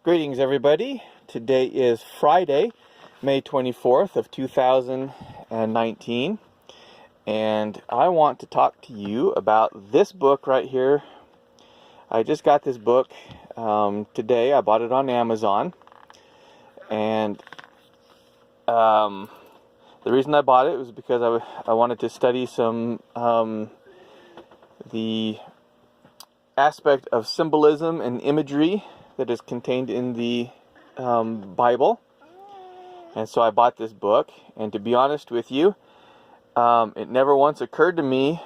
Greetings, everybody. Today is Friday, May 24th of 2019, and I want to talk to you about this book right here. I just got this book today. I bought it on Amazon, and the reason I bought it was because I wanted to study some the aspect of symbolism and imagery that is contained in the Bible. And so I bought this book, and to be honest with you, it never once occurred to me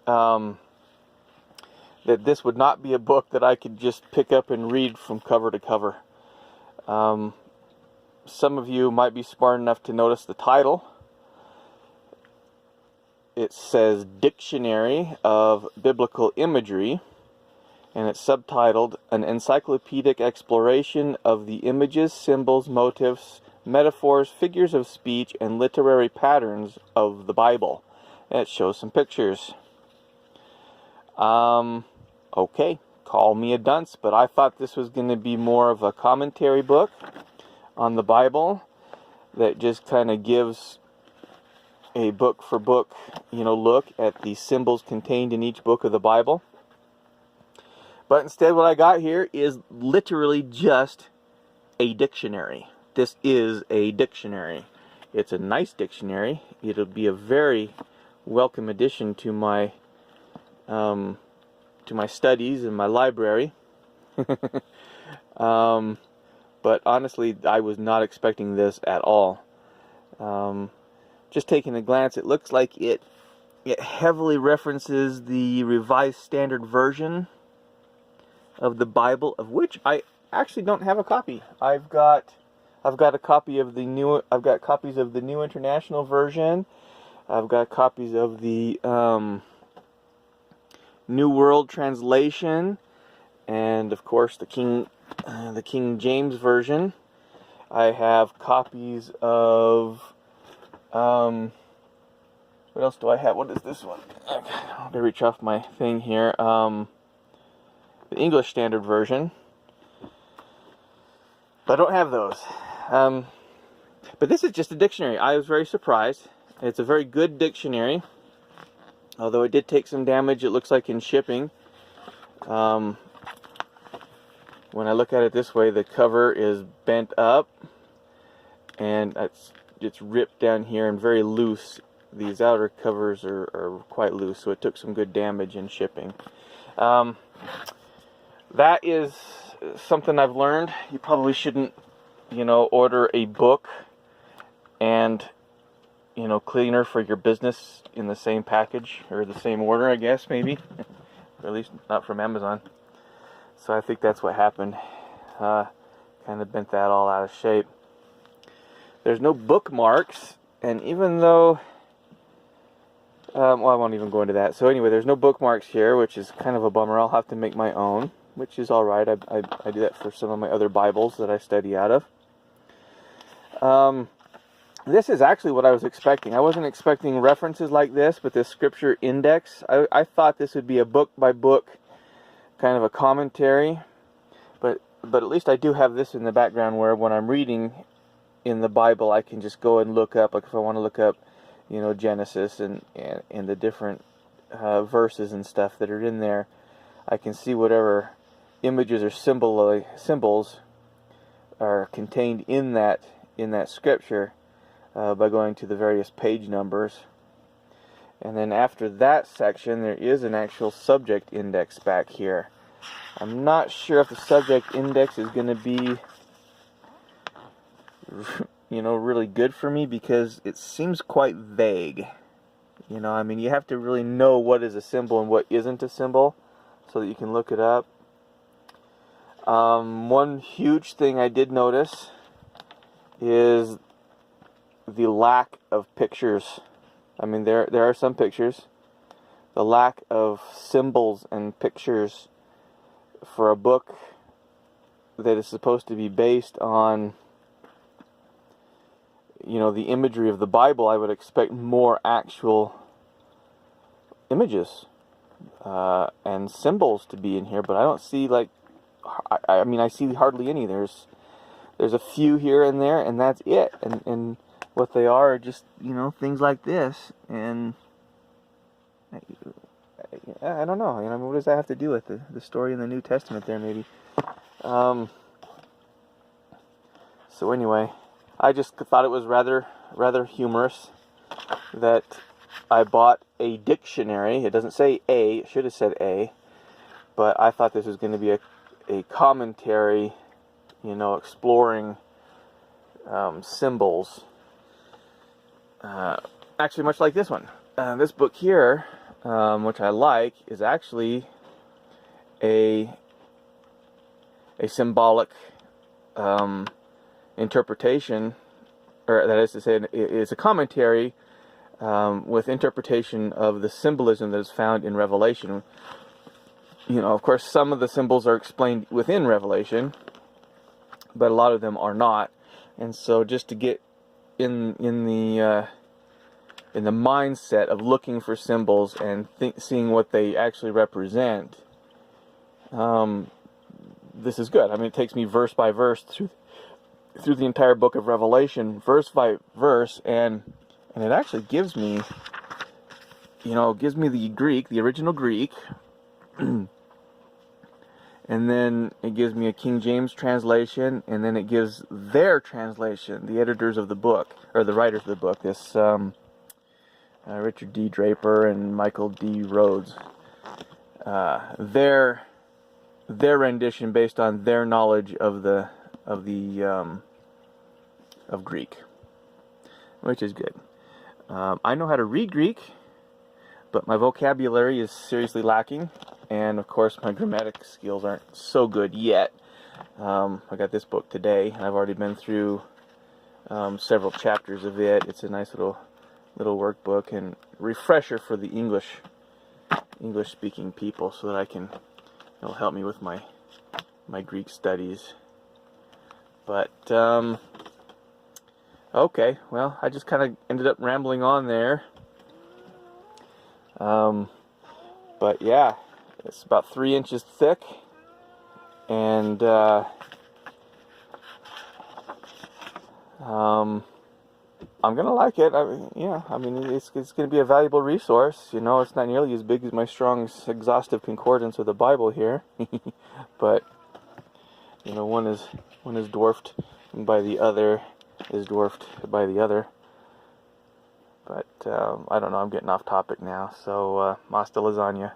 that this would not be a book that I could just pick up and read from cover to cover. Some of you might be smart enough to notice the title. It says Dictionary of Biblical Imagery, and it's subtitled An Encyclopedic Exploration of the Images, Symbols, Motifs, Metaphors, Figures of Speech, and Literary Patterns of the Bible. And it shows some pictures. Okay, call me a dunce, but I thought this was going to be more of a commentary book on the Bible that just kind of gives a book for book, look at the symbols contained in each book of the Bible. But instead what I got here is literally just a dictionary. This is a dictionary. It's a nice dictionary. It'll be a very welcome addition to my studies and my library. But honestly, I was not expecting this at all. Just taking a glance, it looks like it heavily references the Revised Standard Version of the Bible, of which I actually don't have a copy. I've got a copy of the new. I've got copies of the New International Version. I've got copies of the New World Translation, and of course the King James Version. I have copies of what else do I have? What is this one? I'll reach off my thing here. The English Standard Version. But I don't have those. But this is just a dictionary. I was very surprised. It's a very good dictionary, although it did take some damage, it looks like, in shipping. When I look at it this way, the cover is bent up, and it's ripped down here and very loose. These outer covers are quite loose, so it took some good damage in shipping. That is something I've learned. You probably shouldn't, order a book and, cleaner for your business in the same package, or the same order, I guess, maybe. Or at least not from Amazon. So I think that's what happened. Kind of bent that all out of shape. There's no bookmarks, and even though... I won't even go into that. So anyway, there's no bookmarks here, which is kind of a bummer. I'll have to make my own, which is all right. I do that for some of my other Bibles that I study out of. This is actually what I was expecting. I wasn't expecting references like this, but this scripture index. I thought this would be a book-by-book kind of a commentary, but at least I do have this in the background where when I'm reading in the Bible, I can just go and look up, like if I want to look up, Genesis and the different verses and stuff that are in there, I can see whatever images or symbols are contained in that scripture by going to the various page numbers. And then after that section, there is an actual subject index back here. I'm not sure if the subject index is going to be really good for me, because it seems quite vague. You have to really know what is a symbol and what isn't a symbol so that you can look it up. One huge thing I did notice is the lack of pictures. There are some pictures. The lack of symbols and pictures for a book that is supposed to be based on the imagery of the Bible. I would expect more actual images and symbols to be in here, but I don't see I mean, I see hardly any. There's a few here and there, and that's it. And what they are just, things like this. And I don't know. I mean, what does that have to do with the story in the New Testament there, maybe? So anyway, I just thought it was rather humorous that I bought a dictionary. It doesn't say A. It should have said A. But I thought this was going to be a commentary, exploring symbols. Actually, much like this one. This book here, which I like, is actually a symbolic interpretation, or that is to say, it's a commentary with interpretation of the symbolism that is found in Revelation. Of course, some of the symbols are explained within Revelation, but a lot of them are not. And so, just to get in the mindset of looking for symbols and seeing what they actually represent, this is good. I mean, it takes me verse by verse through the entire book of Revelation, verse by verse, and it actually gives me, the Greek, the original Greek. And then it gives me a King James translation, and then it gives their translation, the editors of the book, or the writers of the book, this Richard D. Draper and Michael D. Rhodes, their rendition based on their knowledge of Greek, which is good. I know how to read Greek, but my vocabulary is seriously lacking. And of course, my grammatic skills aren't so good yet. I got this book today, and I've already been through several chapters of it. It's a nice little workbook and refresher for the English-speaking people, so that it'll help me with my Greek studies. But okay, well, I just kind of ended up rambling on there. But yeah. It's about 3 inches thick, and I'm gonna like it. I mean, it's gonna be a valuable resource. It's not nearly as big as my Strong's exhaustive concordance of the Bible here, but one is dwarfed by the other. But I don't know. I'm getting off topic now. So hasta lasagna.